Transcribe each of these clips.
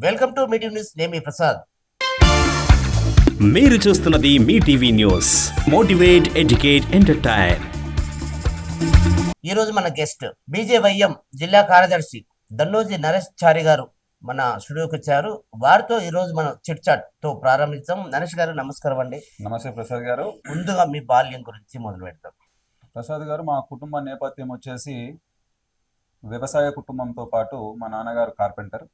Welcome to మీటివ్ news. నేను మీ ప్రసాద్. మీరు చూస్తున్నది మీ TV news. Motivate, educate, entertain. ఈరోజు మన గెస్ట్ బీజేవైఎం జిల్లా కార్యదర్శి దన్నోజీ నరేష్ చారి గారు మన స్టూడియోకి వచ్చారు. వారితో ఈరోజు మనం చిట్ చాట్ తో ప్రారంభించాం. నరేష్ గారు నమస్కారం అండి. నమస్తే ప్రసాద్ గారు. ముందుగా మీ బాల్యం గురించి మొదలు పెడతాం. ప్రసాద్ గారు, మా కుటుంబ నేపథ్యం వచ్చేసి వ్యవసాయ కుటుంబంతో పాటు మా నాన్నగారు కార్పెంటర్,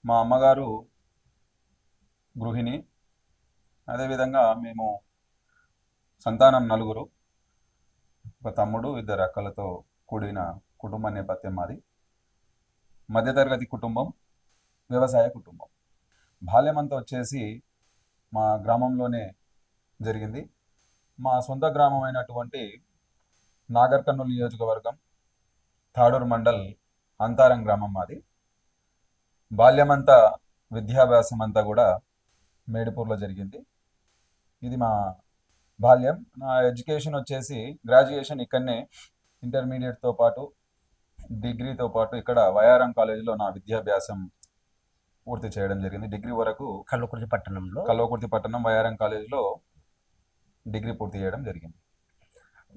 మా అమ్మగారు గృహిణి. అదేవిధంగా మేము సంతానం నలుగురు, ఒక తమ్ముడు, ఇద్దరు అక్కలతో కూడిన కుటుంబ నేపథ్యం మాది. మధ్యతరగతి కుటుంబం, వ్యవసాయ కుటుంబం. బాల్యం అంతా వచ్చేసి మా గ్రామంలోనే జరిగింది. మా సొంత గ్రామం అయినటువంటి నాగర్ కర్నూలు నియోజకవర్గం, తాడూరు మండల్, అంతారం గ్రామం మాది. బాల్యమంతా, విద్యాభ్యాసం అంతా కూడా మేడిపూర్లో జరిగింది. ఇది మా బాల్యం. నా ఎడ్యుకేషన్ వచ్చేసి గ్రాడ్యుయేషన్ ఇక్కడనే, ఇంటర్మీడియట్తో పాటు డిగ్రీతో పాటు ఇక్కడ వైఆర్ఎం కాలేజీలో నా విద్యాభ్యాసం పూర్తి చేయడం జరిగింది. డిగ్రీ వరకు కల్వకుర్తి పట్టణం వైఆర్ఎం కాలేజీలో డిగ్రీ పూర్తి చేయడం జరిగింది.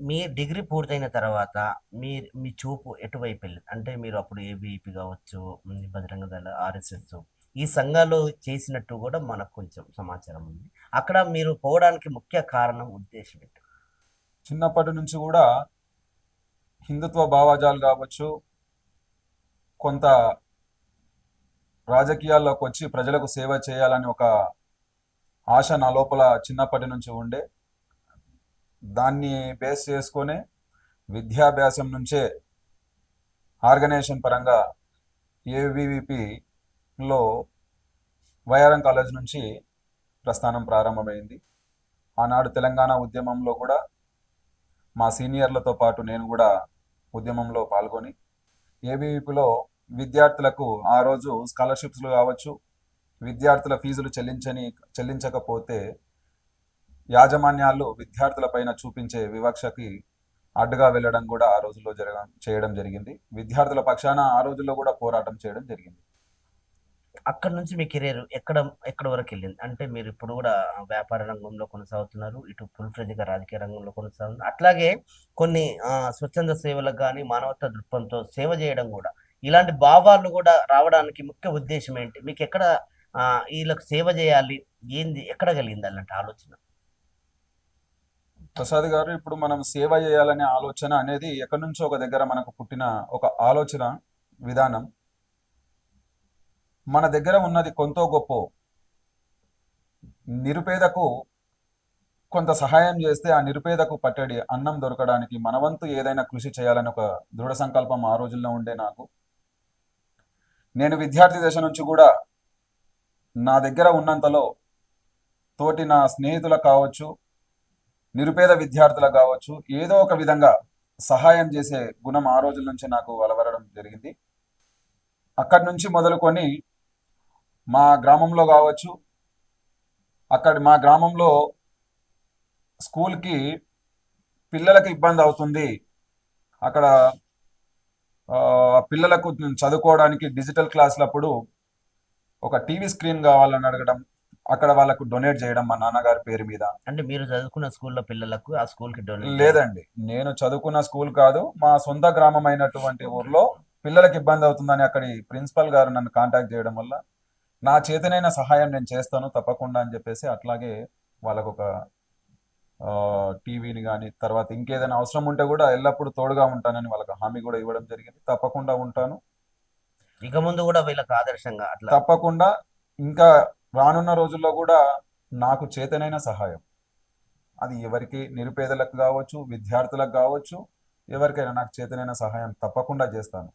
మీ డిగ్రీ పూర్తయిన తర్వాత మీ చూపు ఎటువైపు వెళ్ళింది? అంటే మీరు అప్పుడు ఏబీపీ కావచ్చు, బజరంగ దళ, ఆర్ఎస్ఎస్ ఈ సంఘాలు చేసినట్టు కూడా మనకు కొంచెం సమాచారం ఉంది. అక్కడ మీరు పోవడానికి ముఖ్య కారణం, ఉద్దేశం ఏంటి? చిన్నప్పటి నుంచి కూడా హిందుత్వ భావజాలు కావచ్చు, కొంత రాజకీయాల్లోకి వచ్చి ప్రజలకు సేవ చేయాలని ఒక ఆశ నా లోపల చిన్నప్పటి నుంచి ఉండే. దాన్ని బేస్ చేసుకొని విద్యాభ్యాసం నుంచే ఆర్గనైజేషన్ పరంగా ఏబీవీపీలో వైఆర్ఎం కాలేజ్ నుంచి ప్రస్థానం ప్రారంభమైంది. ఆనాడు తెలంగాణ ఉద్యమంలో కూడా మా సీనియర్లతో పాటు నేను కూడా ఉద్యమంలో పాల్గొని ఏబీవీపీలో విద్యార్థులకు ఆ రోజు స్కాలర్షిప్స్లు కావచ్చు, విద్యార్థుల ఫీజులు చెల్లించకపోతే యాజమాన్యాలు విద్యార్థుల పైన చూపించే వివక్షకి అడ్డుగా వెళ్ళడం కూడా ఆ రోజుల్లో చేయడం జరిగింది. విద్యార్థుల పక్షాన ఆ రోజుల్లో కూడా పోరాటం చేయడం జరిగింది. అక్కడ నుంచి మీ కెరీర్ ఎక్కడ వరకు వెళ్ళింది? అంటే మీరు ఇప్పుడు కూడా వ్యాపార రంగంలో కొనసాగుతున్నారు, ఇటు ఫుల్ ఫ్లెడ్జ్‌గా రాజకీయ రంగంలో కొనసాగుతున్నారు. అట్లాగే కొన్ని స్వచ్ఛంద సేవలకు కానీ, మానవతా దృక్పథంతో సేవ చేయడం కూడా, ఇలాంటి భావాలు కూడా రావడానికి ముఖ్య ఉద్దేశం ఏంటి? మీకు ఎక్కడ వీళ్ళకి సేవ చేయాలి, ఏంది, ఎక్కడ కలిగింది అలాంటి ఆలోచన? ప్రసాద్ గారు, ఇప్పుడు మనం సేవ చేయాలనే ఆలోచన అనేది ఎక్కడి నుంచో ఒక దగ్గర మనకు పుట్టిన ఒక ఆలోచన విధానం. మన దగ్గర ఉన్నది కొంతో గొప్ప నిరుపేదకు కొంత సహాయం చేస్తే ఆ నిరుపేదకు పట్టడి అన్నం దొరకడానికి మన వంతు ఏదైనా కృషి చేయాలని ఒక దృఢ సంకల్పం ఆ రోజుల్లో ఉండే నాకు. నేను విద్యార్థి దశ నుంచి కూడా నా దగ్గర ఉన్నంతలో తోటి నా స్నేహితులకు కావచ్చు, నిరుపేద విద్యార్థులకు కావచ్చు, ఏదో ఒక విధంగా సహాయం చేసే గుణం ఆ రోజుల నుంచి నాకు అలవరడం జరిగింది. అక్కడి నుంచి మొదలుకొని మా గ్రామంలో కావచ్చు, మా గ్రామంలో స్కూల్కి పిల్లలకు ఇబ్బంది అవుతుంది, అక్కడ పిల్లలకు చదువుకోవడానికి డిజిటల్ క్లాసులప్పుడు ఒక టీవీ స్క్రీన్ కావాలని అడగడం, అక్కడ వాళ్ళకు డొనేట్ చేయడం మా నాన్నగారి పేరు మీద. అంటే మీరు చదువుకున్న స్కూల్లో పిల్లలకు ఆ స్కూల్కి డొనేట్? లేదండి, నేను చదువుకున్న స్కూల్ కాదు, మా సొంత గ్రామం అయినటువంటి ఊర్లో పిల్లలకు ఇబ్బంది అవుతుందని అక్కడి ప్రిన్సిపల్ గారు నన్ను కాంటాక్ట్ చేయడం వల్ల నా చేతనైన సహాయం నేను చేస్తాను తప్పకుండా అని చెప్పేసి, అట్లాగే వాళ్ళకు ఒక టీవీని కానీ, తర్వాత ఇంకేదైనా అవసరం ఉంటే కూడా ఎల్లప్పుడూ తోడుగా ఉంటానని వాళ్ళకి హామీ కూడా ఇవ్వడం జరిగింది. తప్పకుండా ఉంటాను, ఇక ముందు కూడా వీళ్ళకి ఆదర్శంగా అట్లా తప్పకుండా. ఇంకా రానున్న రోజుల్లో కూడా నాకు చేతనైన సహాయం, అది ఎవరికి, నిరుపేదలకు కావచ్చు, విద్యార్థులకు కావచ్చు, ఎవరికైనా నాకు చేతనైన సహాయం తప్పకుండా చేస్తాను.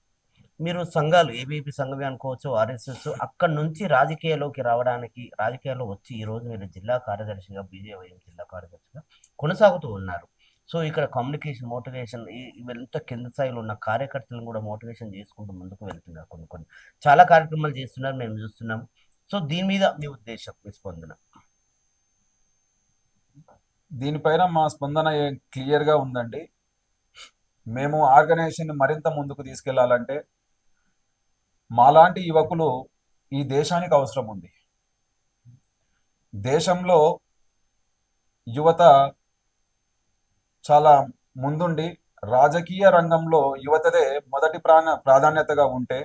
మీరు సంఘాలు, ఏబీపీ సంఘమే అనుకోవచ్చు, ఆర్ఎస్ఎస్, అక్కడ నుంచి రాజకీయాల్లోకి రావడానికి, రాజకీయాల్లో వచ్చి ఈరోజు మీరు జిల్లా కార్యదర్శిగా, బీజేవైఎం జిల్లా కార్యదర్శిగా కొనసాగుతూ ఉన్నారు. సో ఇక్కడ కమ్యూనికేషన్, మోటివేషన్, ఇవంతా కింద స్థాయిలో ఉన్న కార్యకర్తలను కూడా మోటివేషన్ చేసుకుంటూ ముందుకు వెళ్తున్నారు. కొన్ని చాలా కార్యక్రమాలు చేస్తున్నారు, మేము చూస్తున్నాం. సో దీని మీద మీ ఉద్దేశం, మీ స్పందన? దీనిపైన మా స్పందన క్లియర్గా ఉందండి. మేము ఆర్గనైజేషన్ మరింత ముందుకు తీసుకెళ్లాలంటే మాలాంటి యువకులు ఈ దేశానికి అవసరం ఉంది. దేశంలో యువత చాలా ముందుండి రాజకీయ రంగంలో యువతదే మొదటి ప్రాధాన్యతగా ఉంటే,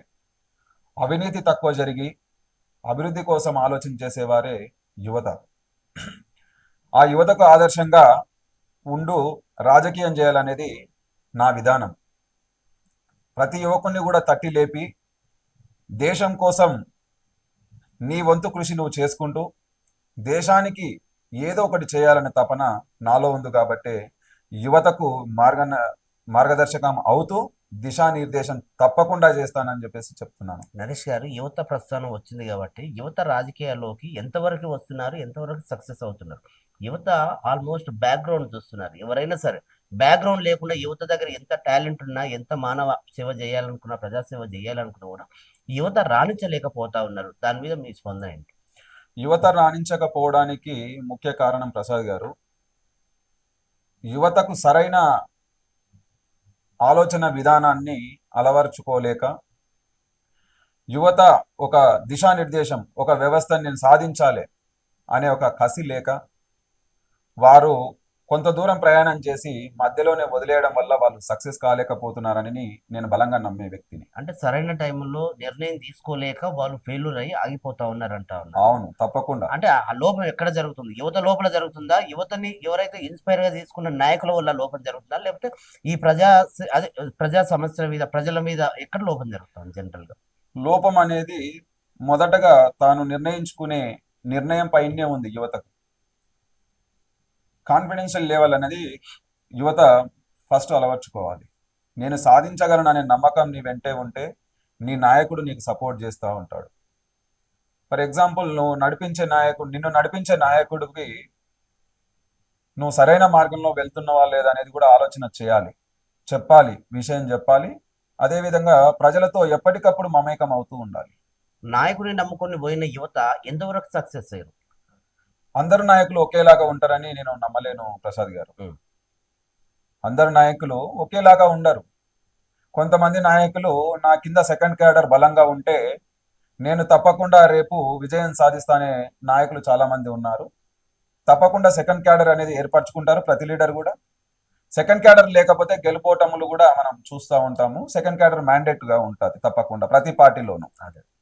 అవినీతి తక్కువ జరిగి అభివృద్ధి కోసం ఆలోచన చేసేవారే యువత. ఆ యువతకు ఆదర్శంగా ఉండు రాజకీయం చేయాలనేది నా విధానం. ప్రతి యువకుని కూడా తట్టి లేపి దేశం కోసం నీ వంతు కృషి నువ్వు చేసుకుంటూ దేశానికి ఏదో ఒకటి చేయాలనే తపన నాలో ఉంది. కాబట్టి యువతకు మార్గదర్శకం అవుతూ దిశానిర్దేశం తప్పకుండా చేస్తానని చెప్పేసి చెప్తున్నాను. నరేష్ గారు, యువత ప్రస్థానం వచ్చింది కాబట్టి యువత రాజకీయాల్లోకి ఎంతవరకు వస్తున్నారు, ఎంతవరకు సక్సెస్ అవుతున్నారు? యువత ఆల్మోస్ట్ బ్యాక్గ్రౌండ్ చూస్తున్నారు. ఎవరైనా సరే బ్యాక్గ్రౌండ్ లేకుండా యువత దగ్గర ఎంత టాలెంట్ ఉన్నా, ఎంత మానవ సేవ చేయాలనుకున్నా, ప్రజాసేవ చేయాలనుకున్నా కూడా యువత రాణించలేకపోతా ఉన్నారు. దాని మీద మీ స్పందన ఏంటి? యువత రాణించకపోవడానికి ముఖ్య కారణం ప్రసాద్ గారు, యువతకు సరైన ఆలోచన విధానాన్ని అలవర్చుకోలేక, యువత ఒక దిశానిర్దేశం, ఒక వ్యవస్థను నేను సాధించాలి అనే ఒక కసి లేక, వారు కొంత దూరం ప్రయాణం చేసి మధ్యలోనే వదిలేయడం వల్ల వాళ్ళు సక్సెస్ కాలేకపోతున్నారని నేను బలంగా నమ్మే వ్యక్తిని. అంటే సరైన టైంలో నిర్ణయం తీసుకోలేక వాళ్ళు ఫెయిల్యూర్ అయ్యి ఆగిపోతా ఉన్నారంట. అవును, తప్పకుండా. అంటే ఆ లోపం ఎక్కడ జరుగుతుంది? యువత లోపల జరుగుతుందా? యువతని ఎవరైతే ఇన్స్పైర్ గా తీసుకున్న నాయకుల వల్ల లోపం జరుగుతుందా? లేకపోతే ఈ ప్రజా సమస్యల మీద, ప్రజల మీద ఎక్కడ లోపం జరుగుతుంది జనరల్ గా? లోపం అనేది మొదటగా తాను నిర్ణయించుకునే నిర్ణయం పైనే ఉంది యువతకు. కాన్ఫిడెన్షియల్ లెవెల్ అనేది యువత ఫస్ట్ అలవర్చుకోవాలి. నేను సాధించగలను అనే నమ్మకం నీ వెంటే ఉంటే నీ నాయకుడు నీకు సపోర్ట్ చేస్తూ ఉంటాడు. ఫర్ ఎగ్జాంపుల్, నిన్ను నడిపించే నాయకుడికి నువ్వు సరైన మార్గంలో వెళ్తున్నావా లేదా అనేది కూడా ఆలోచన చేయాలి, చెప్పాలి, విషయం చెప్పాలి. అదేవిధంగా ప్రజలతో ఎప్పటికప్పుడు మమేకం అవుతూ ఉండాలి. నాయకుడిని నమ్ముకొని పోయిన యువత ఎంతవరకు సక్సెస్ అయ్యారు? అందరు నాయకులు ఒకేలాగా ఉంటారని నేను నమ్మలేను ప్రసాద్ గారు. అందరు నాయకులు ఒకేలాగా ఉండరు. కొంతమంది నాయకులు నా కింద సెకండ్ క్యాడర్ బలంగా ఉంటే నేను తప్పకుండా రేపు విజయం సాధిస్తానే నాయకులు చాలా మంది ఉన్నారు. తప్పకుండా సెకండ్ క్యాడర్ అనేది ఏర్పరచుకుంటారు ప్రతి లీడర్ కూడా. సెకండ్ క్యాడర్ లేకపోతే గెలుపోటములు కూడా మనం చూస్తూ ఉంటాము. సెకండ్ క్యాడర్ మ్యాండేట్ గా ఉంటుంది తప్పకుండా ప్రతి పార్టీలోనూ.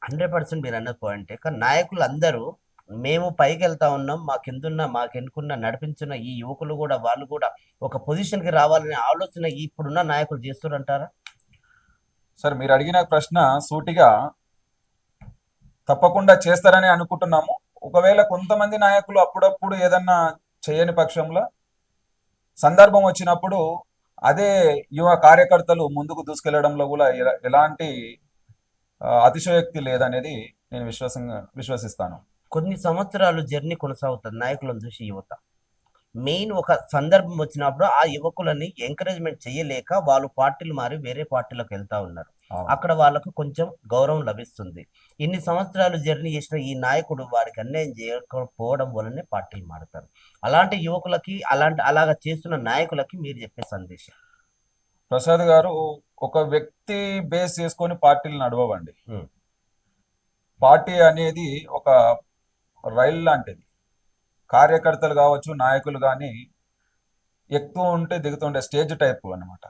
100% మీరు అన్న పాయింటే. కానీ నాయకులు అందరూ మేము పైకి వెళ్తా ఉన్నాం, మాకెన్నుకున్న నడిపించిన ఈ యువకులు కూడా, వాళ్ళు కూడా ఒక పొజిషన్ కి రావాలనే ఆలోచన ఇప్పుడున్న నాయకులు చేస్తారంటారా? సార్, మీరు అడిగిన ప్రశ్న సూటిగా తప్పకుండా చేస్తారని అనుకుంటున్నాము. ఒకవేళ కొంతమంది నాయకులు అప్పుడప్పుడు ఏదన్నా చేయని పక్షంలో సందర్భం వచ్చినప్పుడు అదే యువ కార్యకర్తలు ముందుకు దూసుకెళ్లడంలో కూడా ఎలాంటి అతిశయోక్తి లేదనేది నేను విశ్వసిస్తాను. కొన్ని సంవత్సరాలు జర్నీ కొనసాగుతుంది నాయకులను చూసి యువత. మెయిన్ ఒక సందర్భం వచ్చినప్పుడు ఆ యువకులని ఎంకరేజ్మెంట్ చేయలేక వాళ్ళు పార్టీలు మారి వేరే పార్టీలకు వెళ్తా ఉన్నారు. అక్కడ వాళ్ళకు కొంచెం గౌరవం లభిస్తుంది. ఇన్ని సంవత్సరాలు జర్నీ చేసిన ఈ నాయకుడు వారికి అన్యాయం చేయకపోవడం వల్లనే పార్టీలు మారుతారు. అలాంటి యువకులకి, అలాగా చేస్తున్న నాయకులకి మీరు చెప్పే సందేశం? ప్రసాద్ గారు, ఒక వ్యక్తి బేస్ చేసుకొని పార్టీలు నడవండి. పార్టీ అనేది ఒక రైలు లాంటిది. కార్యకర్తలు కావచ్చు, నాయకులు కానీ ఎక్కుతూ ఉంటే దిగుతుండే స్టేజ్ టైప్ అనమాట.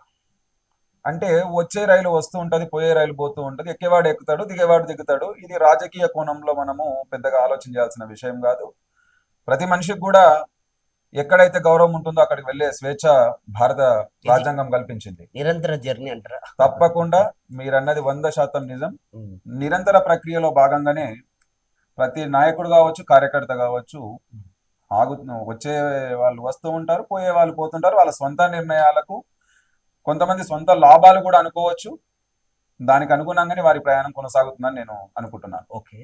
అంటే వచ్చే రైలు వస్తూ ఉంటుంది, పోయే రైలు పోతూ ఉంటుంది, ఎక్కేవాడు ఎక్కుతాడు, దిగేవాడు దిగుతాడు. ఇది రాజకీయ కోణంలో మనము పెద్దగా ఆలోచించాల్సిన విషయం కాదు. ప్రతి మనిషికి కూడా ఎక్కడైతే గౌరవం ఉంటుందో అక్కడికి వెళ్ళే స్వేచ్ఛ భారత రాజ్యాంగం కల్పించింది. నిరంతర జర్నీ అంటారా? తప్పకుండా మీరన్నది 100% నిజం. నిరంతర ప్రక్రియలో భాగంగానే ప్రతి నాయకుడు కావచ్చు, కార్యకర్త కావచ్చు, వచ్చే వాళ్ళు వస్తూ ఉంటారు, పోయే వాళ్ళు పోతుంటారు. వాళ్ళ సొంత నిర్ణయాలకు, కొంతమంది సొంత లాభాలు కూడా అనుకోవచ్చు, దానికి అనుగుణంగానే వారి ప్రయాణం కొనసాగుతుందని నేను అనుకుంటున్నాను. ఓకే,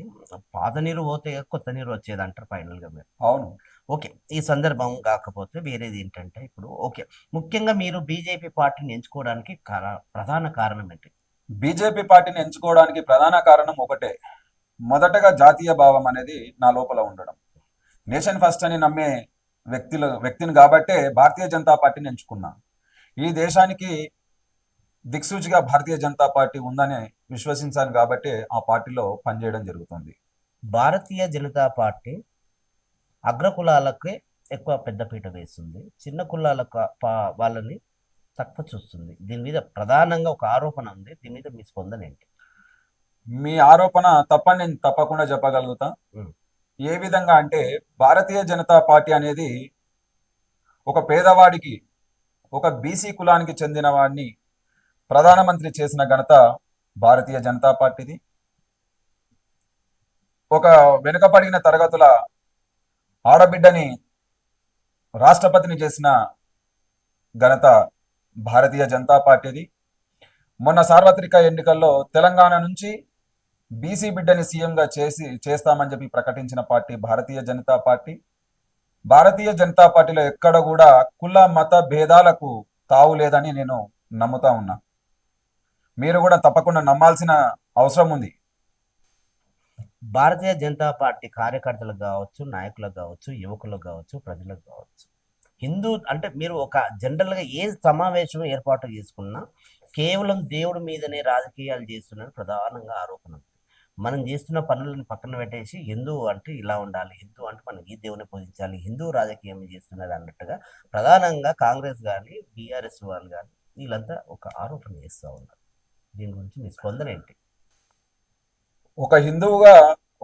పాత నీరు పోతే కొత్త నీరు వచ్చేది అంటారు ఫైనల్ గా మీరు? అవును. ఓకే, ఈ సందర్భం కాకపోతే వేరేది ఏంటంటే, ఇప్పుడు ఓకే, ముఖ్యంగా మీరు బీజేపీ పార్టీని ఎంచుకోవడానికి ప్రధాన కారణం ఏంటి? బీజేపీ పార్టీని ఎంచుకోవడానికి ప్రధాన కారణం ఒకటే. మొదటగా జాతీయ భావం అనేది నా లోపల ఉండడం. నేషన్ ఫస్ట్ అని నమ్మే వ్యక్తిని కాబట్టే భారతీయ జనతా పార్టీని ఎంచుకున్నా. ఈ దేశానికి దిక్సూచిగా భారతీయ జనతా పార్టీ ఉందని విశ్వసించాను కాబట్టి ఆ పార్టీలో పనిచేయడం జరుగుతుంది. భారతీయ జనతా పార్టీ అగ్రకులాలకే ఎక్కువ పెద్దపీట వేస్తుంది, చిన్న కులాల వాళ్ళని తక్కువ చూస్తుంది. దీని మీద ప్రధానంగా ఒక ఆరోపణ ఉంది. దీని మీద మీ స్పందన ఏంటి? మీ ఆరోపణ తప్పని నేను తప్పకుండా చెప్పగలుగుతా. ఉమ్. ఏ విధంగా అంటే భారతీయ జనతా పార్టీ అనేది ఒక పేదవాడికి, ఒక బీసీ కులానికి చెందిన వాడిని ప్రధానమంత్రి చేసిన ఘనత భారతీయ జనతా పార్టీది. ఒక వెనుకబడిన తరగతుల ఆడబిడ్డని రాష్ట్రపతిని చేసిన ఘనత భారతీయ జనతా పార్టీది. మొన్న సార్వత్రిక ఎన్నికల్లో తెలంగాణ నుంచి బీసీ బిడ్డని సీఎంగా చేస్తామని చెప్పి ప్రకటించిన పార్టీ భారతీయ జనతా పార్టీ. భారతీయ జనతా పార్టీలో ఎక్కడ కూడా కుల మత భేదాలకు తావు లేదని నేను నమ్ముతా ఉన్నా. మీరు కూడా తప్పకుండా నమ్మాల్సిన అవసరం ఉంది. భారతీయ జనతా పార్టీ కార్యకర్తలకు కావచ్చు, నాయకులకు కావచ్చు, యువకులకు కావచ్చు, ప్రజలకు కావచ్చు, హిందూ అంటే మీరు ఒక జనరల్గా ఏ సమావేశం ఏర్పాటు చేసుకున్నా కేవలం దేవుడి మీదనే రాజకీయాలు చేస్తున్నారు ప్రధానంగా ఆరోపణ ఉంది. మనం చేస్తున్న పనులను పక్కన పెట్టేసి హిందూ అంటే ఇలా ఉండాలి, హిందూ అంటే మనం ఈ దేవుని పూజించాలి, హిందూ రాజకీయం చేస్తున్నది అన్నట్టుగా ప్రధానంగా కాంగ్రెస్ కానీ బీఆర్ఎస్ వాళ్ళు కానీ వీళ్ళంతా ఒక ఆరోపణ చేస్తూ ఉన్నారు. దీని గురించి మీ స్పందన ఏంటి? ఒక హిందువుగా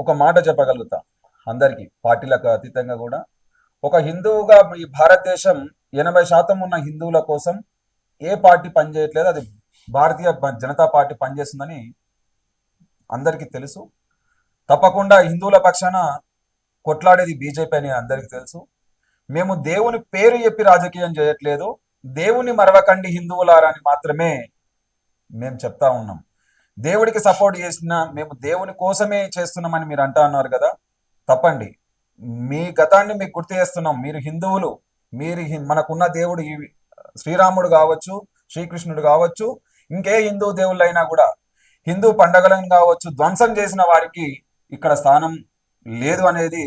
ఒక మాట చెప్పగలుగుతా అందరికీ, పార్టీలకు అతీతంగా కూడా. ఒక హిందువుగా ఈ భారతదేశం 80% ఉన్న హిందువుల కోసం ఏ పార్టీ పనిచేయట్లేదు, అది భారతీయ జనతా పార్టీ పనిచేస్తుందని అందరికీ తెలుసు. తప్పకుండా హిందువుల పక్షాన కొట్లాడేది బీజేపీ అని అందరికీ తెలుసు. మేము దేవుని పేరు చెప్పి రాజకీయం చేయట్లేదు, దేవుని మరవకండి హిందువులారా అని మాత్రమే మేము చెప్తా ఉన్నాం. దేవుడికి సపోర్ట్ చేసిన మేము దేవుని కోసమే చేస్తున్నామని మీరు అంటా ఉన్నారు కదా, తప్పండి. మీ గతాన్ని మీకు గుర్తు చేస్తున్నాం. మీరు హిందువులు, మీరు మనకున్న దేవుడు ఈ శ్రీరాముడు కావచ్చు, శ్రీకృష్ణుడు కావచ్చు, ఇంకే హిందూ దేవుళ్ళైనా కూడా హిందూ పండగలను కావచ్చు ధ్వంసం చేసిన వారికి ఇక్కడ స్థానం లేదు అనేది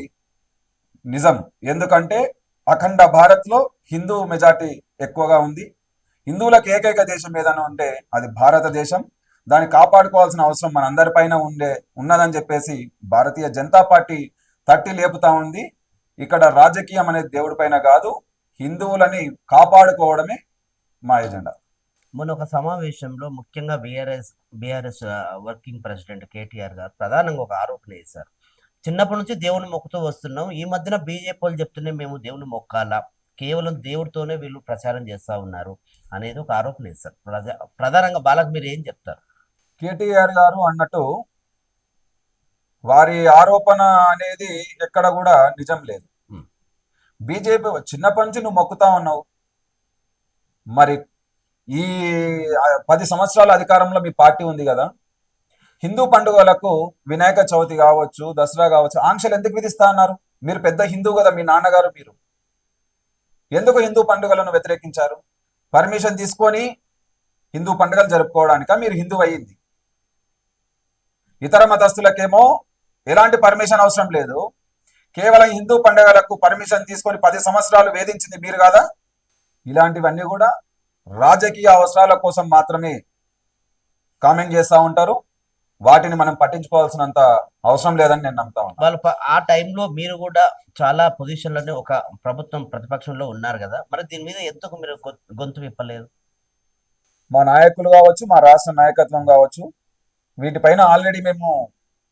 నిజం. ఎందుకంటే అఖండ భారత్లో హిందూ మెజార్టీ ఎక్కువగా ఉంది. హిందువులకు ఏకైక దేశం ఏదైనా ఉంటే అది భారతదేశం. దాన్ని కాపాడుకోవాల్సిన అవసరం మనందరిపైన ఉన్నదని చెప్పేసి భారతీయ జనతా పార్టీ తట్టి లేపుతా ఉంది. ఇక్కడ రాజకీయం అనేది దేవుడి పైన కాదు, హిందువులని కాపాడుకోవడమే మా ఎజెండా. మొన్న ఒక సమావేశంలో ముఖ్యంగా బీఆర్ఎస్ వర్కింగ్ ప్రెసిడెంట్ కేటీఆర్ గారు ప్రధానంగా ఒక ఆరోపణ చేశారు. చిన్నప్పటి నుంచి దేవుని మొక్కుతూ వస్తున్నాం, ఈ మధ్యన బీజేపీ వాళ్ళు చెప్తూనే మేము దేవుని మొక్కాలా, కేవలం దేవుడితోనే వీళ్ళు ప్రచారం చేస్తూ ఉన్నారు అనేది ఒక ఆరోపణ చేశారు. ప్రధానంగా బాలకు మీరు ఏం చెప్తారు? కేటీఆర్ గారు అన్నట్టు వారి ఆరోపణ అనేది ఎక్కడ కూడా నిజం లేదు. బీజేపీ చిన్నప్పటి నుంచి నువ్వు మొక్కుతా ఉన్నావు, మరి ఈ 10 సంవత్సరాల అధికారంలో మీ పార్టీ ఉంది కదా, హిందూ పండుగలకు వినాయక చవితి కావచ్చు, దసరా కావచ్చు ఆంక్షలు ఎందుకు విధిస్తా అన్నారు? మీరు పెద్ద హిందూ కదా, మీ నాన్నగారు, మీరు ఎందుకు హిందూ పండుగలను వ్యతిరేకించారు? పర్మిషన్ తీసుకొని హిందూ పండుగలు జరుపుకోవడానిక మీరు హిందూ అయ్యింది? ఇతర మతస్థులకేమో ఎలాంటి పర్మిషన్ అవసరం లేదు, కేవలం హిందూ పండుగలకు పర్మిషన్ తీసుకొని 10 సంవత్సరాలు వేధించింది మీరు కాదా? ఇలాంటివన్నీ కూడా రాజకీయ అవసరాల కోసం మాత్రమే కామెంట్ చేస్తూ ఉంటారు. వాటిని మనం పట్టించుకోవాల్సినంత అవసరం లేదని నేను నమ్ముతా ఉన్నాను. వాళ్ళు ఆ టైంలో మీరు కూడా చాలా పొజిషన్లోనే ఒక ప్రభుత్వం ప్రతిపక్షంలో ఉన్నారు కదా, మరి దీని మీద ఎందుకు మీరు గొంతు విప్పలేదు? మా నాయకులు కావచ్చు, మా రాష్ట్ర నాయకత్వం కావచ్చు, వీటిపైన ఆల్రెడీ మేము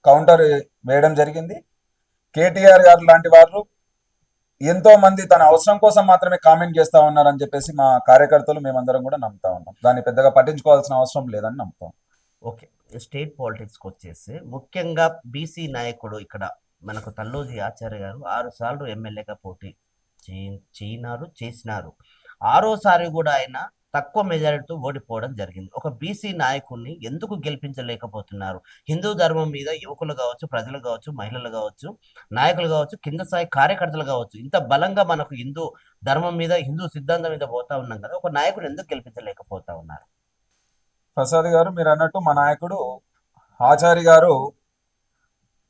కౌంటర్ వేయడం జరిగింది. కేటీఆర్ గారు లాంటి వారు ఎంతో మంది తన అవసరం కోసం మాత్రమే కామెంట్ చేస్తా ఉన్నారని చెప్పేసి మా కార్యకర్తలు మేమందరం కూడా నమ్ముతా ఉన్నాం. దాన్ని పెద్దగా పట్టించుకోవాల్సిన అవసరం లేదని నమ్ముతాం. ఓకే, స్టేట్ పాలిటిక్స్కి వచ్చేసి ముఖ్యంగా బీసీ నాయకుడు ఇక్కడ మనకు తల్లోజీ ఆచార్య గారు 6 సార్లు ఎమ్మెల్యేగా పోటీ చేసినారు. 6వసారి కూడా ఆయన తక్కువ మెజారిటీతో ఓడిపోవడం జరిగింది. ఒక బీసీ నాయకుడిని ఎందుకు గెలిపించలేకపోతున్నారు? హిందూ ధర్మం మీద యువకులు కావచ్చు, ప్రజలు కావచ్చు, మహిళలు కావచ్చు, నాయకులు కావచ్చు, కింద స్థాయి కార్యకర్తలు కావచ్చు, ఇంత బలంగా మనకు హిందూ ధర్మం మీద, హిందూ సిద్ధాంతం మీద పోతా ఉన్నాం కదా, ఒక నాయకుడు ఎందుకు గెలిపించలేకపోతా ఉన్నారు? ప్రసాద్ గారు, మీరు అన్నట్టు మా నాయకుడు ఆచార్య గారు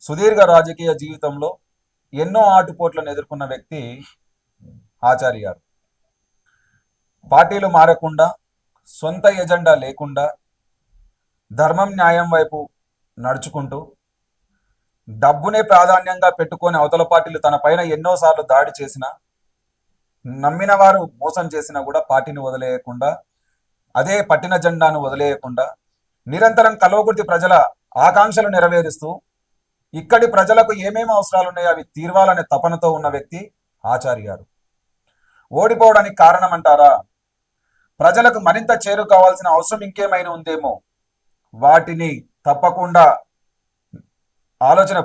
సుదీర్ఘ రాజకీయ జీవితంలో ఎన్నో ఆటుపోట్లను ఎదుర్కొన్న వ్యక్తి ఆచార్య గారు. పార్టీలు మారకుండా సొంత ఎజెండా లేకుండా ధర్మం న్యాయం వైపు నడుచుకుంటూ డబ్బునే ప్రాధాన్యంగా పెట్టుకొని అవతల పార్టీలు తన పైన ఎన్నోసార్లు దాడి చేసినా, నమ్మిన వారు మోసం చేసినా కూడా పార్టీని వదిలేయకుండా, అదే పట్టిన జెండాను వదిలేయకుండా నిరంతరం కల్వకుర్తి ప్రజల ఆకాంక్షలు నెరవేరుస్తూ ఇక్కడి ప్రజలకు ఏమేమి అవసరాలు ఉన్నాయో అవి తీర్వాలనే తపనతో ఉన్న వ్యక్తి ఆచారి గారు. ఓడిపోవడానికి కారణం అంటారా? ప్రజలకు మరింత చేరువ కావాల్సిన అవసరం ఇంకేమైనా ఉందేమో, వాటిని తప్పకుండా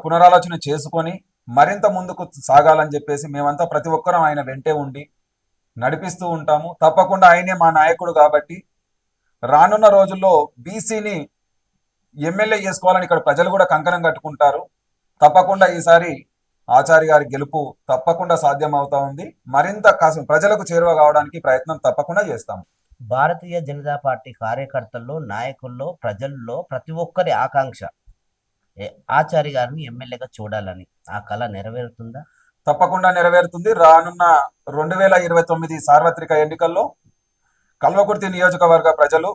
పునరాలోచన చేసుకొని మరింత ముందుకు సాగాలని చెప్పేసి మేమంతా ప్రతి ఒక్కరం ఆయన వెంటే ఉండి నడిపిస్తూ ఉంటాము. తప్పకుండా ఆయనే మా నాయకుడు కాబట్టి రానున్న రోజుల్లో బీసీని ఎమ్మెల్యే చేసుకోవాలని ఇక్కడ ప్రజలు కూడా కంకణం కట్టుకుంటారు. తప్పకుండా ఈసారి ఆచార్య గారి గెలుపు తప్పకుండా సాధ్యం అవుతా ఉంది. మరింత ప్రజలకు చేరువ కావడానికి ప్రయత్నం తప్పకుండా చేస్తాము. భారతీయ జనతా పార్టీ కార్యకర్తల్లో, నాయకుల్లో, ప్రజల్లో ప్రతి ఒక్కరి ఆకాంక్ష ఆచార్య గారిని ఎమ్మెల్యేగా చూడాలని. ఆ కళ నెరవేరుతుందా? తప్పకుండా నెరవేరుతుంది. రానున్న 2029 సార్వత్రిక ఎన్నికల్లో కల్వకుర్తి నియోజకవర్గ ప్రజలు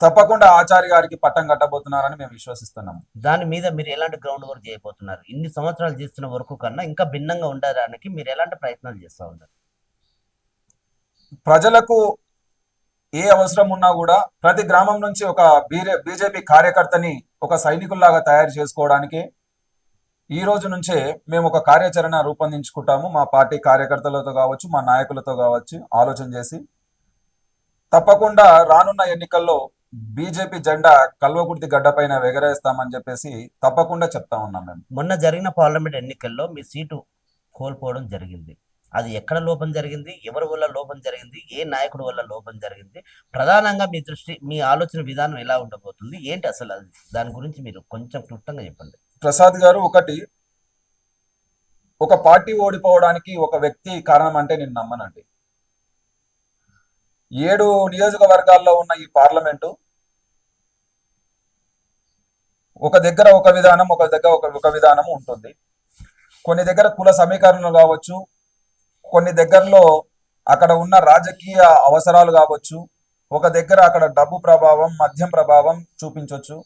తప్పకుండా ఆచార్య గారికి పట్టం కట్టబోతున్నారని మేము విశ్వసిస్తున్నాము. దాని మీద మీరు ఎలాంటి గ్రౌండ్ వర్క్ చేయబోతున్నారు? ఇన్ని సంవత్సరాలు చేస్తున్న వర్క్ కన్నా ఇంకా భిన్నంగా ఉండడానికి మీరు ఎలాంటి ప్రయత్నాలు చేస్తూ ఉన్నారు? ప్రజలకు ఏ అవసరం ఉన్నా కూడా ప్రతి గ్రామం నుంచి ఒక బీజేపీ కార్యకర్తని ఒక సైనికుల్లాగా తయారు చేసుకోవడానికి ఈ రోజు నుంచే మేము ఒక కార్యాచరణ రూపొందించుకుంటాము. మా పార్టీ కార్యకర్తలతో కావచ్చు, మా నాయకులతో కావచ్చు ఆలోచన చేసి తప్పకుండా రానున్న ఎన్నికల్లో బీజేపీ జెండా కల్వకుర్తి గడ్డపైన ఎగరేస్తామని చెప్పేసి తప్పకుండా చెప్తా ఉన్నాం. మేము మొన్న జరిగిన పార్లమెంట్ ఎన్నికల్లో మీ సీటు కోల్పోవడం జరిగింది. అది ఎక్కడ లోపం జరిగింది? ఎవరి వల్ల లోపం జరిగింది? ఏ నాయకుడి వల్ల లోపం జరిగింది? ప్రధానంగా మీ దృష్టి, మీ ఆలోచన విధానం ఎలా ఉండబోతుంది? ఏంటి అసలు అది? దాని గురించి మీరు కొంచెం క్లుప్తంగా చెప్పండి. ప్రసాద్ గారు, ఒక పార్టీ ఓడిపోవడానికి ఒక వ్యక్తి కారణం అంటే నేను నమ్మనండి. 7 నియోజకవర్గాల్లో ఉన్న ఈ పార్లమెంటు ఒక దగ్గర ఒక విధానం, ఒక దగ్గర ఒక విధానం ఉంటుంది. కొన్ని దగ్గర కుల సమీకరణలు కావచ్చు, కొన్ని దగ్గరలో అక్కడ ఉన్న రాజకీయ అవసరాలు కావచ్చు, ఒక దగ్గర అక్కడ డబ్బు ప్రభావం, మద్యం ప్రభావం చూపించవచ్చు.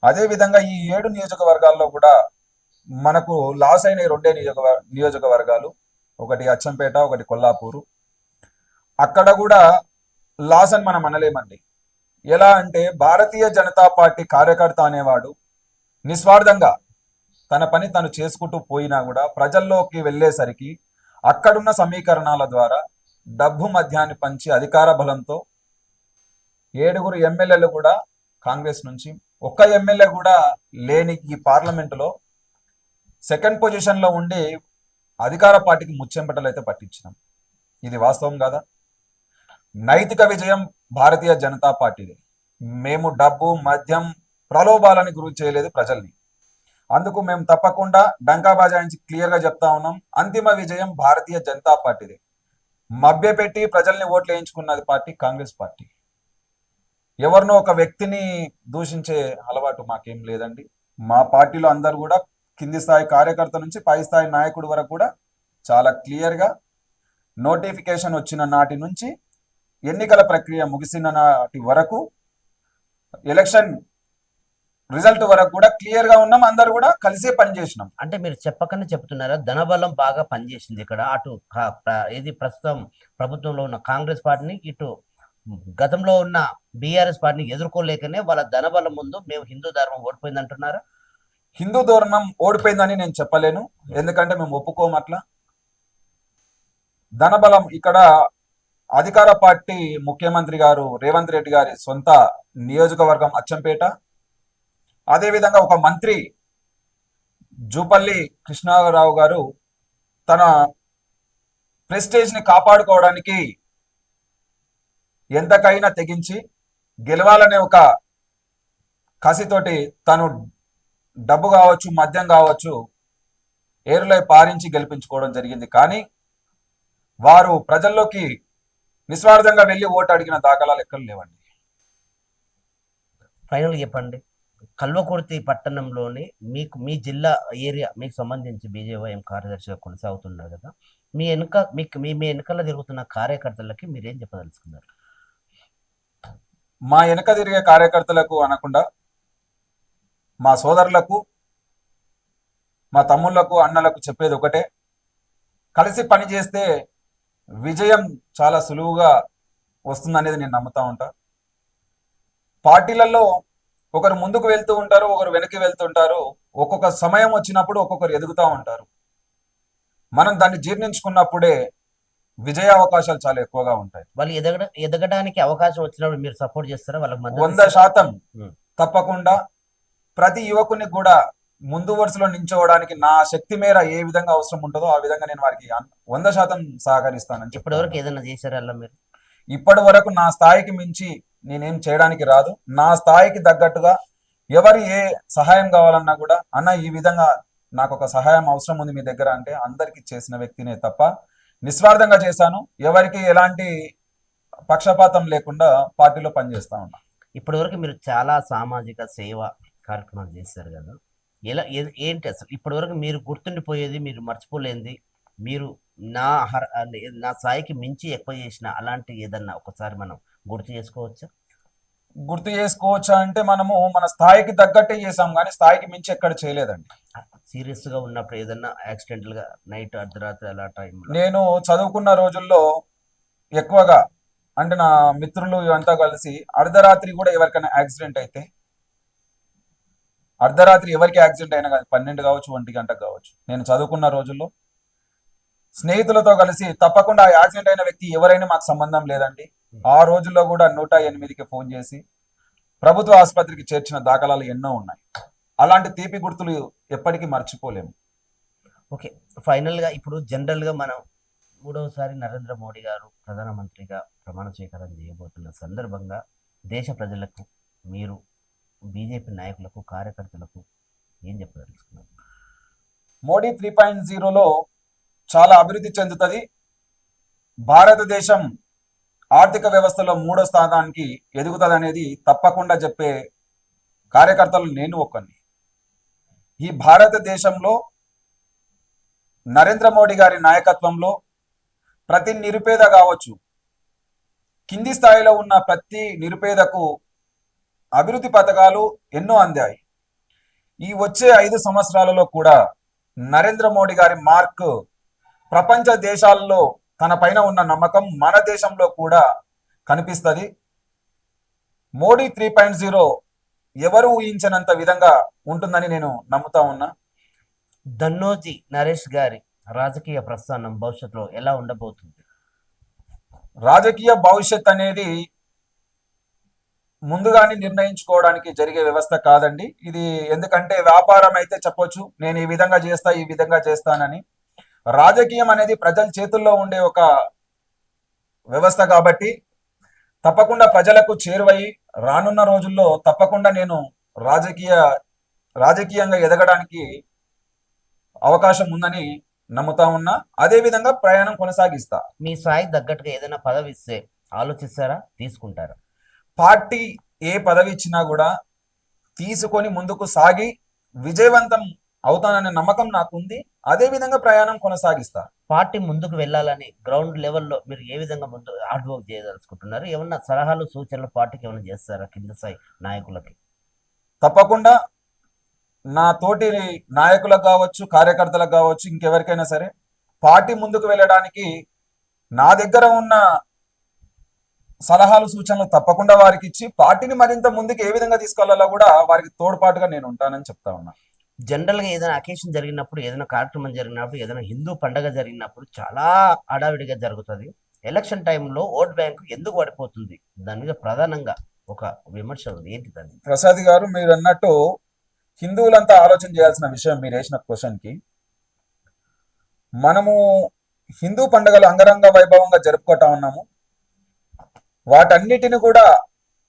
అదేవిధంగా ఈ 7 నియోజకవర్గాల్లో కూడా మనకు లాస్ అయిన 2 నియోజకవర్గాలు, ఒకటి అచ్చంపేట, ఒకటి కొల్లాపూరు. అక్కడ కూడా లాస్ అని మనం అనలేమండి. ఎలా అంటే భారతీయ జనతా పార్టీ కార్యకర్త అనేవాడు నిస్వార్థంగా తన పని తను చేసుకుంటూ పోయినా కూడా ప్రజల్లోకి వెళ్ళేసరికి అక్కడున్న సమీకరణాల ద్వారా డబ్బు మద్యాన్ని పంచి అధికార బలంతో 7 ఎమ్మెల్యేలు కూడా కాంగ్రెస్ నుంచి, ఒక్క ఎమ్మెల్యే కూడా లేని ఈ పార్లమెంటులో సెకండ్ పొజిషన్ లో ఉండి అధికార పార్టీకి ముచ్చెంపటలు అయితే పట్టించినాం. ఇది వాస్తవం కాదా? నైతిక విజయం భారతీయ జనతా పార్టీది. మేము డబ్బు, మద్యం, ప్రలోభాలని గురి చేయలేదు ప్రజల్ని. అందుకు మేము తప్పకుండా డంకా బజాయించి క్లియర్ గా చెప్తా ఉన్నాం, అంతిమ విజయం భారతీయ జనతా పార్టీది. మభ్యపెట్టి ప్రజల్ని ఓట్లు వేయించుకున్నది పార్టీ కాంగ్రెస్ పార్టీ. ఎవరినో ఒక వ్యక్తిని దూషించే అలవాటు మాకేం లేదండి. మా పార్టీలో అందరు కూడా కింది స్థాయి కార్యకర్త నుంచి పై స్థాయి నాయకుడి వరకు కూడా చాలా క్లియర్గా నోటిఫికేషన్ వచ్చిన నాటి నుంచి ఎన్నికల ప్రక్రియ ముగిసిన నాటి వరకు, ఎలక్షన్ రిజల్ట్ వరకు కూడా క్లియర్ గా ఉన్నాం. అందరు కూడా కలిసే పనిచేసినాం. అంటే మీరు చెప్పకనే చెప్తున్నారా? ధనబలం బాగా పనిచేసింది ఇక్కడ. అటు ఇది ప్రస్తుతం ప్రభుత్వంలో ఉన్న కాంగ్రెస్ పార్టీని, ఇటు గతంలో ఉన్న బీఆర్ఎస్ పార్టీని ఎదుర్కోలేకనే వాళ్ళ ధనబలం ముందు మేము హిందూ ధర్మం ఓడిపోయింది అంటున్నారా? హిందూ ధర్మం ఓడిపోయిందని నేను చెప్పలేను, ఎందుకంటే మేము ఒప్పుకోము అట్లా. ధనబలం ఇక్కడ అధికార పార్టీ ముఖ్యమంత్రి గారు రేవంత్ రెడ్డి గారి సొంత నియోజకవర్గం అచ్చంపేట. అదేవిధంగా ఒక మంత్రి జూపల్లి కృష్ణారావు గారు తన ప్రెస్టేజ్ ని కాపాడుకోవడానికి ఎంతకైనా తెగించి గెలవాలనే ఒక కసితోటి తను డబ్బు కావచ్చు, మద్యం కావచ్చు ఏరులై పారించి గెలిపించుకోవడం జరిగింది. కానీ వారు ప్రజల్లోకి నిస్వార్థంగా వెళ్ళి ఓటు అడిగిన దాఖలాలు ఎక్కడ లేవండి. ఫైనల్ చెప్పండి, కల్వకుర్తి పట్టణంలోని మీ జిల్లా ఏరియా మీకు సంబంధించి బీజేవైఎం కార్యదర్శిగా కొనసాగుతున్నారు కదా, మీ వెనుకల్లో తిరుగుతున్న కార్యకర్తలకి మీరేం చెప్పదలుచుకున్నారు? మా వెనక తిరిగే కార్యకర్తలకు అనకుండా మా సోదరులకు, మా తమ్ముళ్లకు, అన్నలకు చెప్పేది ఒకటే: కలిసి పని చేస్తే విజయం చాలా సులువుగా వస్తుందనేది నేను నమ్ముతా ఉంటా. పార్టీలలో ఒకరు ముందుకు వెళ్తూ ఉంటారు, ఒకరు వెనక్కి వెళ్తుంటారు. ఒక్కొక్క సమయం వచ్చినప్పుడు ఒక్కొక్కరు ఎదుగుతూ ఉంటారు. మనం దాన్ని జీర్ణించుకున్నప్పుడే విజయ అవకాశాలు చాలా ఎక్కువగా ఉంటాయి. వాళ్ళు ఎదగడానికి అవకాశం వచ్చినప్పుడు మీరు సపోర్ట్ చేస్తారా? వాళ్ళకి మద్దతు 100% ఉం. తప్పకుండా ప్రతి యువకుని కూడా ముందు వరుసలో నించోవడానికి నా శక్తి మేర ఏ విధంగా అవసరం ఉంటుందో ఆ విధంగా నేను వారికి 100% సహకరిస్తానని ఇప్పటివరకు చెప్తాను. ఏదైనా చేశారా అలా మీరు? ఇప్పటి వరకు నా స్థాయికి మించి నేనేం చేయడానికి రాదు. నా స్థాయికి తగ్గట్టుగా ఎవరు ఏ సహాయం కావాలన్నా కూడా, అన్న ఈ విధంగా నాకు ఒక సహాయం అవసరం ఉంది మీ దగ్గర అంటే అందరికీ చేసిన వ్యక్తినే తప్ప నిస్వార్థంగా చేశాను. ఎవరికి ఎలాంటి పక్షపాతం లేకుండా పార్టీలో పనిచేస్తా ఉన్నా. ఇప్పటివరకు మీరు చాలా సామాజిక సేవ కార్యక్రమాలు చేశారు కదా, ఏంటి అసలు ఇప్పటివరకు మీరు గుర్తుండిపోయేది, మీరు మర్చిపోలేనిది, మీరు నా స్థాయికి మించి ఎక్కువ చేసిన అలాంటి ఏదన్నా ఒకసారి మనం గుర్తు చేసుకోవచ్చా? గుర్తు చేసుకోవచ్చా అంటే మనము మన స్థాయికి తగ్గట్టే చేసాం, కానీ స్థాయికి మించి ఎక్కడ చేయలేదండి. సీరియస్ గా ఉన్నప్పుడు ఏదన్నా యాక్సిడెంటల్ గా నైట్ అర్ధరాత్రి అలా టైంలో? నేను చదువుకున్న రోజుల్లో ఎక్కువగా అంటే నా మిత్రులు ఇవంతా కలిసి అర్ధరాత్రి కూడా ఎవరికైనా యాక్సిడెంట్ అయితే, అర్ధరాత్రి ఎవరికి యాక్సిడెంట్ అయినా కానీ 12 కావచ్చు, 1 గంటకు కావచ్చు, నేను చదువుకున్న రోజుల్లో స్నేహితులతో కలిసి తప్పకుండా ఆ యాక్సిడెంట్ అయిన వ్యక్తి ఎవరైనా మాకు సంబంధం లేదండి. ఆ రోజుల్లో కూడా 108కి ఫోన్ చేసి ప్రభుత్వ ఆసుపత్రికి చేర్చిన దాఖలాలు ఎన్నో ఉన్నాయి. అలాంటి తీపి గుర్తులు ఎప్పటికీ మర్చిపోలేము. ఓకే, ఫైనల్ గా ఇప్పుడు జనరల్ గా మనం మూడవసారి నరేంద్ర మోడీ గారు ప్రధానమంత్రిగా ప్రమాణ స్వీకారం చేయబోతున్న సందర్భంగా దేశ ప్రజలకు, మీరు బీజేపీ నాయకులకు, కార్యకర్తలకు ఏం చెప్పదలుచుకున్నారు? మోడీ 3.0లో చాలా అభివృద్ధి చెందుతుంది. భారతదేశం ఆర్థిక వ్యవస్థలో 3వ స్థానానికి ఎదుగుతుంది అనేది తప్పకుండా చెప్పే కార్యకర్తలు నేను ఒక్కని. ఈ భారతదేశంలో నరేంద్ర మోడీ గారి నాయకత్వంలో ప్రతి నిరుపేద కావచ్చు, కింది స్థాయిలో ఉన్న ప్రతి నిరుపేదకు అభివృద్ధి పథకాలు ఎన్నో అందాయి. ఈ వచ్చే 5 సంవత్సరాలలో కూడా నరేంద్ర మోడీ గారి మార్క్ ప్రపంచ దేశాల్లో తన పైన ఉన్న నమ్మకం మన దేశంలో కూడా కనిపిస్తుంది. మోడీ 3.0 ఎవరు ఊహించనంత విధంగా ఉంటుందని నేను నమ్ముతా ఉన్నా. దన్నోజీ నరేష్ గారి రాజకీయ ప్రస్థానం భవిష్యత్తులో ఎలా ఉండబోతుంది? రాజకీయ భవిష్యత్ అనేది ముందుగానే నిర్ణయించుకోవడానికి జరిగే వ్యవస్థ కాదండి ఇది. ఎందుకంటే వ్యాపారం అయితే చెప్పొచ్చు, నేను ఈ విధంగా చేస్తా, ఈ విధంగా చేస్తానని. రాజకీయం అనేది ప్రజల చేతుల్లో ఉండే ఒక వ్యవస్థ కాబట్టి తప్పకుండా ప్రజలకు చేరువై రానున్న రోజుల్లో తప్పకుండా నేను రాజకీయంగా ఎదగడానికి అవకాశం ఉందని నమ్ముతా ఉన్నా. అదే విధంగా ప్రయాణం కొనసాగిస్తా. మీ స్థాయి తగ్గట్టుగా ఏదైనా పదవి ఇస్తే ఆలోచిస్తారా, తీసుకుంటారా? పార్టీ ఏ పదవి ఇచ్చినా కూడా తీసుకొని ముందుకు సాగి విజయవంతం అవుతాననే నమ్మకం నాకుంది. అదే విధంగా ప్రయాణం కొనసాగిస్తా. పార్టీ ముందుకు వెళ్ళాలని గ్రౌండ్ లెవెల్లో మీరు ఏ విధంగా ముందు హార్డ్ వర్క్ చేయదలుచుకుంటున్నారు? ఏమన్నా సలహాలు, సూచనలు పార్టీకి ఏమైనా చేస్తారా కింద స్థాయి నాయకులకి? తప్పకుండా నా తోటి నాయకులకు కావచ్చు, కార్యకర్తలకు కావచ్చు, ఇంకెవరికైనా సరే పార్టీ ముందుకు వెళ్ళడానికి నా దగ్గర ఉన్న సలహాలు, సూచనలు తప్పకుండా వారికి ఇచ్చి పార్టీని మరింత ముందుకు ఏ విధంగా తీసుకెళ్లాలో కూడా వారికి తోడ్పాటుగా నేను ఉంటానని చెప్తా ఉన్నా. జనరల్గా ఏదైనా అకేషన్ జరిగినప్పుడు, ఏదైనా కార్యక్రమం జరిగినప్పుడు, ఏదైనా హిందూ పండగ జరిగినప్పుడు చాలా హడావిడిగా జరుగుతుంది. ఎలక్షన్ టైంలో ఓట్ బ్యాంకు ఎందుకు పడిపోతుంది? దాని మీద ప్రధానంగా ఒక విమర్శ ఉంది. ఏంటి దాన్ని? ప్రసాద్ గారు, మీరు అన్నట్టు హిందువులంతా ఆలోచన చేయాల్సిన విషయం మీరు వేసిన క్వశ్చన్కి. మనము హిందూ పండుగలు అంగరంగ వైభవంగా జరుపుకుంటా ఉన్నాము. వాటన్నిటిని కూడా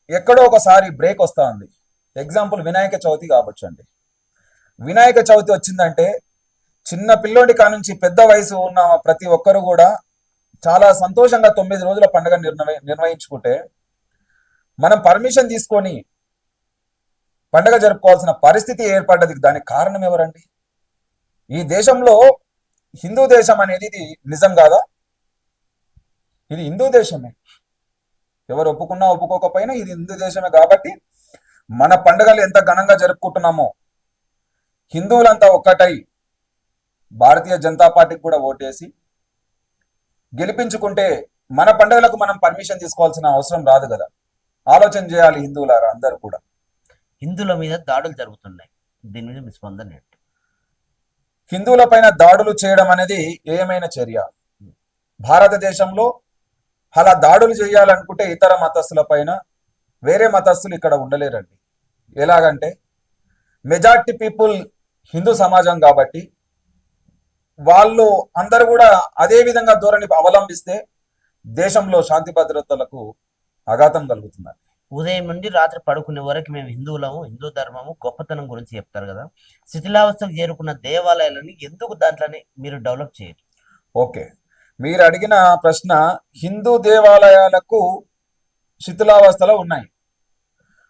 ఎక్కడో ఒకసారి బ్రేక్ వస్తూ ఉంది. ఎగ్జాంపుల్ వినాయక చవితి కావచ్చు అండి. వినాయక చవితి వచ్చిందంటే చిన్న పిల్లోడి కానుంచి పెద్ద వయసు ఉన్న ప్రతి ఒక్కరు కూడా చాలా సంతోషంగా 9 రోజుల పండుగ నిర్వహించుకుంటే, మనం పర్మిషన్ తీసుకొని పండుగ జరుపుకోవాల్సిన పరిస్థితి ఏర్పడ్డది. దానికి కారణం ఎవరండి? ఈ దేశంలో హిందూ దేశం అనేది ఇది నిజం కాదా? ఇది హిందూ దేశమే. ఎవరు ఒప్పుకున్నా ఒప్పుకోకపోయినా ఇది హిందూ దేశమే కాబట్టి మన పండుగలు ఎంత ఘనంగా జరుపుకుంటున్నామో హిందువులంతా ఒక్కటై భారతీయ జనతా పార్టీకి కూడా ఓటేసి గెలిపించుకుంటే మన పండుగలకు మనం పర్మిషన్ తీసుకోవాల్సిన అవసరం రాదు కదా. ఆలోచన చేయాలి హిందువులారా అందరూ కూడా. హిందువుల మీద దాడులు జరుగుతున్నాయి, దీని మీద మీ స్పందన ఏంటి? హిందువుల పైన దాడులు చేయడం అనేది ఏమైన చర్య? భారతదేశంలో అలా దాడులు చేయాలనుకుంటే ఇతర మతస్థుల పైన వేరే మతస్థులు ఇక్కడ ఉండలేరండి. ఎలాగంటే మెజారిటీ పీపుల్ హిందూ సమాజం కాబట్టి వాళ్ళు అందరూ కూడా అదే విధంగా ధోరణి అవలంబిస్తే దేశంలో శాంతి భద్రతలకు ఆఘాతం కలుగుతుందండి. ఉదయం నుండి రాత్రి పడుకునే వరకు మేము హిందువులము, హిందూ ధర్మము గొప్పతనం గురించి చెప్తారు కదా. శిథిలావస్థకు చేరుకున్న దేవాలయాలని ఎందుకు దాంట్లోనే మీరు డెవలప్ చేయరు? ఓకే, మీరు అడిగిన ప్రశ్న హిందూ దేవాలయాలకు శిథిలావస్థలో ఉన్నాయి.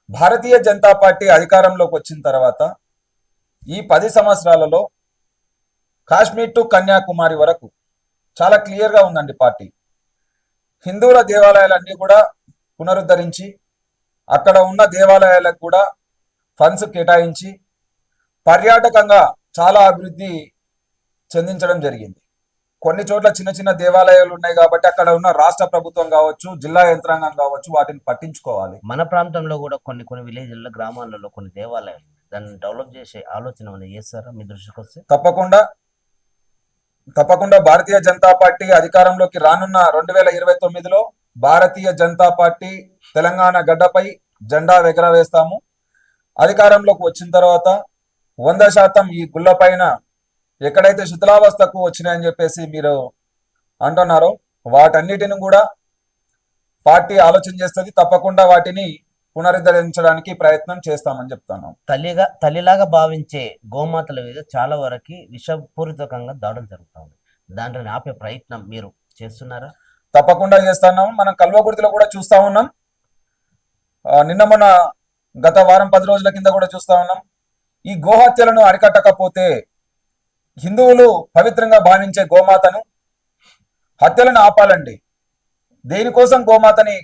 భారతీయ జనతా పార్టీ అధికారంలోకి వచ్చిన తర్వాత ఈ 10 సంవత్సరాలలో కాశ్మీర్ టు కన్యాకుమారి వరకు చాలా క్లియర్గా ఉందండి పార్టీ. హిందువుల దేవాలయాలన్నీ కూడా పునరుద్ధరించి అక్కడ ఉన్న దేవాలయాలకు కూడా ఫండ్స్ కేటాయించి పర్యాటకంగా చాలా అభివృద్ధి చెందించడం జరిగింది. కొన్ని చోట్ల చిన్న చిన్న దేవాలయాలు ఉన్నాయి కాబట్టి అక్కడ ఉన్న రాష్ట్ర ప్రభుత్వం కావచ్చు, జిల్లా యంత్రాంగం కావచ్చు, వాటిని పట్టించుకోవాలి. మన ప్రాంతంలో కూడా కొన్ని విలేజ్లలో, గ్రామాలలో కొన్ని దేవాలయాలు దాన్ని డెవలప్ చేసే ఆలోచన ఏమైనా చేస్తారా మీ దృష్టికి వస్తే? తప్పకుండా భారతీయ జనతా పార్టీ అధికారంలోకి రానున్న 2029లో భారతీయ జనతా పార్టీ తెలంగాణ గడ్డపై జెండా ఎగరవేస్తాము. అధికారంలోకి వచ్చిన తర్వాత 100% ఈ గుళ్ళ పైన ఎక్కడైతే శిథిలావస్థకు వచ్చినాయని చెప్పేసి మీరు అంటున్నారో వాటన్నిటిని కూడా పార్టీ ఆలోచన చేస్తుంది. తప్పకుండా వాటిని పునరుద్ధరించడానికి ప్రయత్నం చేస్తామని చెప్తాను. తల్లిలాగా భావించే గోమాతల మీద చాలా వరకు విషపూరితకంగా దాడులు జరుగుతూ ఉంది. దాంట్లో ఆపే ప్రయత్నం మీరు చేస్తున్నారా? తప్పకుండా చేస్తున్నాం. మనం కల్వకుర్తిలో కూడా చూస్తా ఉన్నాం. నిన్న మొన్న గత వారం 10 రోజుల కింద కూడా చూస్తా ఉన్నాం. ఈ గోహత్యలను అరికట్టకపోతే హిందువులు పవిత్రంగా భావించే గోమాతను హత్యలను ఆపాలండి. దేనికోసం గోమాతని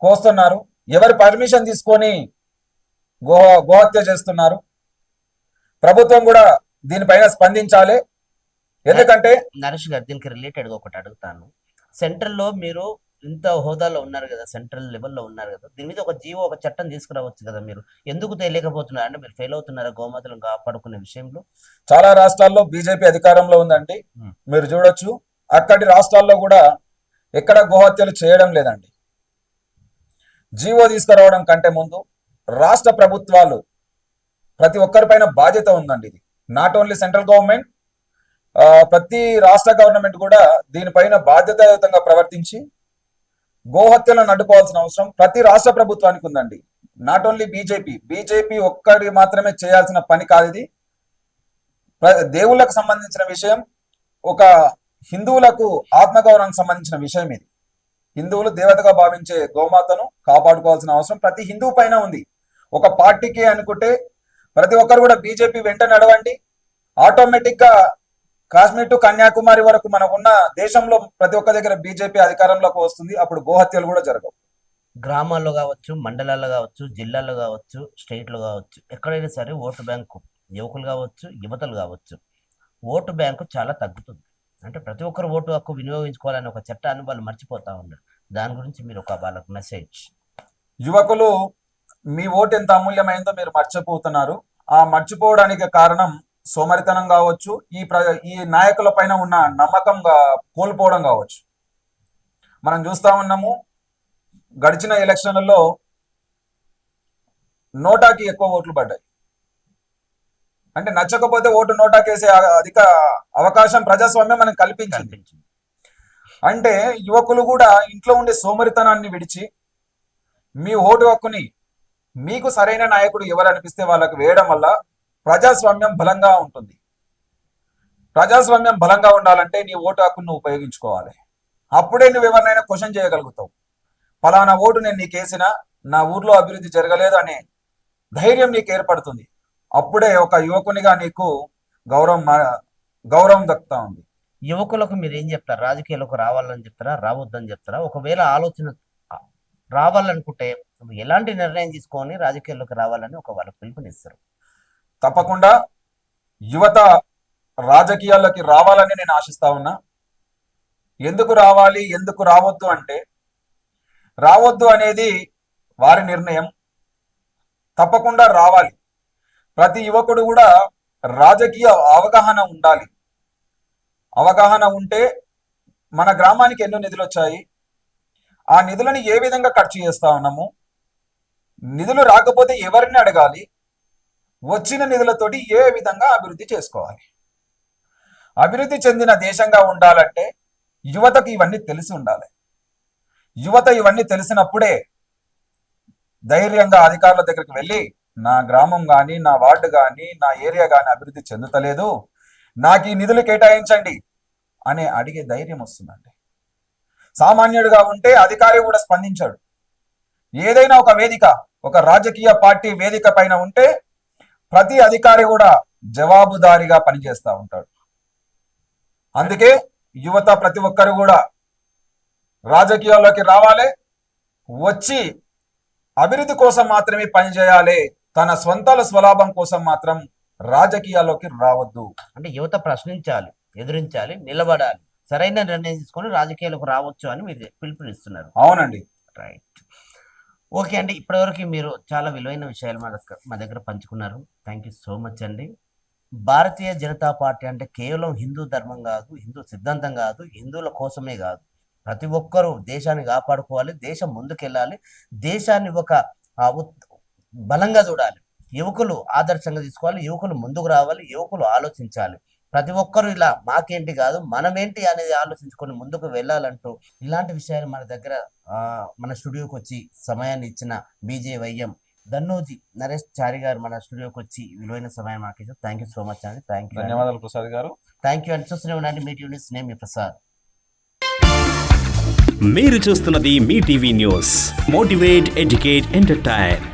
కోస్తున్నారు? ఎవరి పర్మిషన్ తీసుకొని గోహత్య చేస్తున్నారు? ప్రభుత్వం కూడా దీనిపైన స్పందించాలి. ఎందుకంటే నరేష్ గారు దీనికి రిలేటెడ్గా ఒకటి అడుగుతాను. సెంట్రల్లో మీరు ఇంత హోదాలో ఉన్నారు కదా, సెంట్రల్ లెవెల్లో ఉన్నారు కదా, దీని మీద ఒక చట్టం తీసుకురావచ్చు కదా. మీరు ఎందుకు తెలియకపోతున్నారు? అంటే మీరు ఫెయిల్ అవుతున్నారా గోమాతలను కాపాడుకునే విషయంలో? చాలా రాష్ట్రాల్లో బీజేపీ అధికారంలో ఉందండి. మీరు చూడొచ్చు, అక్కడి రాష్ట్రాల్లో కూడా ఎక్కడ గోహత్యలు చేయడం లేదండి. జీవో తీసుకురావడం కంటే ముందు రాష్ట్ర ప్రభుత్వాలు ప్రతి ఒక్కరిపైన బాధ్యత ఉందండి. ఇది నాట్ ఓన్లీ సెంట్రల్ గవర్నమెంట్, ప్రతి రాష్ట్ర గవర్నమెంట్ కూడా దీనిపైన బాధ్యతాయుతంగా ప్రవర్తించి గోహత్యలను అడ్డుకోవాల్సిన అవసరం ప్రతి రాష్ట్ర ప్రభుత్వానికి ఉందండి. నాట్ ఓన్లీ బీజేపీ ఒక్కడి మాత్రమే చేయాల్సిన పని కాదు ఇది. దేవుళ్ళకు సంబంధించిన విషయం, ఒక హిందువులకు ఆత్మగౌరవానికి సంబంధించిన విషయం ఇది. హిందువులు దేవతగా భావించే గోమాతను కాపాడుకోవాల్సిన అవసరం ప్రతి హిందువు పైన ఉంది. ఒక పార్టీకి అనుకుంటే ప్రతి ఒక్కరు కూడా బీజేపీ వెంట నడవండి, ఆటోమేటిక్ గా కాశ్మీర్ టు కన్యాకుమారి వరకు మనకున్న దేశంలో ప్రతి ఒక్క దగ్గర బీజేపీ అధికారంలోకి వస్తుంది. అప్పుడు గోహత్యలు కూడా జరగవు. గ్రామాల్లో కావచ్చు, మండలాల్లో కావచ్చు, జిల్లాల్లో కావచ్చు, స్టేట్లో కావచ్చు, ఎక్కడైనా సరే ఓటు బ్యాంకు, యువకులు కావచ్చు, యువతలు కావచ్చు, ఓటు బ్యాంకు చాలా తగ్గుతుంది. అంటే ప్రతి ఒక్కరు ఓటు హక్కు వినియోగించుకోవాలని ఒక చట్టాన్ని వాళ్ళు మర్చిపోతా ఉన్నారు. దాని గురించి మీరు ఒక వాళ్ళకు మెసేజ్. యువకులు, మీ ఓటు ఎంత అమూల్యమైందో మీరు మర్చిపోతున్నారు. ఆ మర్చిపోవడానికి కారణం సోమరితనం కావచ్చు, ఈ నాయకుల పైన ఉన్న నమ్మకం కోల్పోవడం కావచ్చు. మనం చూస్తా ఉన్నాము, గడిచిన ఎలక్షన్లలో నోటాకి ఎక్కువ ఓట్లు పడ్డాయి. అంటే నచ్చకపోతే ఓటు నోటాకేసే అధిక అవకాశం ప్రజాస్వామ్యం మనకు కల్పించింది. అంటే యువకులు కూడా ఇంట్లో ఉండే సోమరితనాన్ని విడిచి మీ ఓటు హక్కుని మీకు సరైన నాయకుడు ఎవరు అనిపిస్తే వాళ్ళకు వేయడం వల్ల ప్రజాస్వామ్యం బలంగా ఉంటుంది. ప్రజాస్వామ్యం బలంగా ఉండాలంటే నీ ఓటు హక్కును ఉపయోగించుకోవాలి. అప్పుడే నువ్వు ఎవరినైనా క్వశ్చన్ చేయగలుగుతావు. ఫలానా ఓటు నేను నీకు వేసినా నా ఊర్లో అభివృద్ధి జరగలేదు అనే ధైర్యం నీకు ఏర్పడుతుంది. అప్పుడే ఒక యువకునిగా నీకు గౌరవం దక్కుతా ఉంది. యువకులకు మీరు ఏం చెప్తారు? రాజకీయాలకు రావాలని చెప్తారా, రావద్దని చెప్తారా? ఒకవేళ ఆలోచన రావాలనుకుంటే ఎలాంటి నిర్ణయం తీసుకొని రాజకీయాల్లోకి రావాలని ఒక వాళ్ళకి పిలుపునిస్తారు? తప్పకుండా యువత రాజకీయాల్లోకి రావాలని నేను ఆశిస్తా ఉన్నా. ఎందుకు రావాలి, ఎందుకు రావద్దు అంటే, రావద్దు అనేది వారి నిర్ణయం. తప్పకుండా రావాలి. ప్రతి యువకుడు కూడా రాజకీయ అవగాహన ఉండాలి. అవగాహన ఉంటే మన గ్రామానికి ఎన్నో నిధులు వచ్చాయి, ఆ నిధులను ఏ విధంగా ఖర్చు చేస్తా ఉన్నాము, నిధులు రాకపోతే ఎవరిని అడగాలి, వచ్చిన నిధులతోటి ఏ విధంగా అభివృద్ధి చేసుకోవాలి. అభివృద్ధి చెందిన దేశంగా ఉండాలంటే యువతకు ఇవన్నీ తెలిసి ఉండాలి. యువత ఇవన్నీ తెలిసినప్పుడే ధైర్యంగా అధికారుల దగ్గరికి వెళ్ళి, నా గ్రామం కానీ, నా వార్డు కానీ, నా ఏరియా కానీ అభివృద్ధి చెందుతలేదు, నాకు ఈ నిధులు కేటాయించండి అనే అడిగే ధైర్యం వస్తుందండి. సామాన్యుడిగా ఉంటే అధికారి కూడా స్పందించాడు. ఏదైనా ఒక వేదిక, ఒక రాజకీయ పార్టీ వేదిక పైన ఉంటే ప్రతి అధికారి కూడా జవాబుదారీగా పనిచేస్తూ ఉంటాడు. అందుకే యువత ప్రతి ఒక్కరు కూడా రాజకీయాల్లోకి రావాలి, వచ్చి అభివృద్ధి కోసం మాత్రమే పనిచేయాలి. తన సొంతాల స్వలాభం కోసం మాత్రం రాజకీయాల్లోకి రావద్దు. అంటే యువత ప్రశ్నించాలి, ఎదిరించాలి, నిలబడాలి, సరైన నిర్ణయం తీసుకొని రాజకీయాలకు రావచ్చు అని మీరు పిలుపునిస్తున్నారు. అవునండి. రైట్. ఓకే అండి, ఇప్పటివరకు మీరు చాలా విలువైన విషయాలు మా దగ్గర పంచుకున్నారు. థ్యాంక్ యూ సో మచ్ అండి. భారతీయ జనతా పార్టీ అంటే కేవలం హిందూ ధర్మం కాదు, హిందూ సిద్ధాంతం కాదు, హిందువుల కోసమే కాదు, ప్రతి ఒక్కరూ దేశాన్ని కాపాడుకోవాలి, దేశం ముందుకెళ్ళాలి, దేశాన్ని ఒక బలంగా చూడాలి, యువకులు ఆదర్శంగా తీసుకోవాలి, యువకులు ముందుకు రావాలి, యువకులు ఆలోచించాలి. ప్రతి ఒక్కరు ఇలా మాకేంటి కాదు మనమేంటి అనేది ఆలోచించుకొని ముందుకు వెళ్ళాలంటూ ఇలాంటి విషయాలు మన దగ్గర మన స్టూడియోకి వచ్చి సమయాన్ని ఇచ్చిన బీజేవైఎం దన్నోజీ నరేష్ చారి గారు మన స్టూడియోకి వచ్చి విలువైన సమయం మాకు ఇచ్చారు. థ్యాంక్ యూ సో మచ్ అండి. Thank you. ధన్యవాదాలు ప్రసాద్ గారు. థ్యాంక్ యూ అండి. చూస్తూనే ఉండండి మీ టీవీ న్యూస్. నేను మీ ప్రసాద్. మీరు చూస్తున్నది మీ TV news. Motivate, educate, entertain.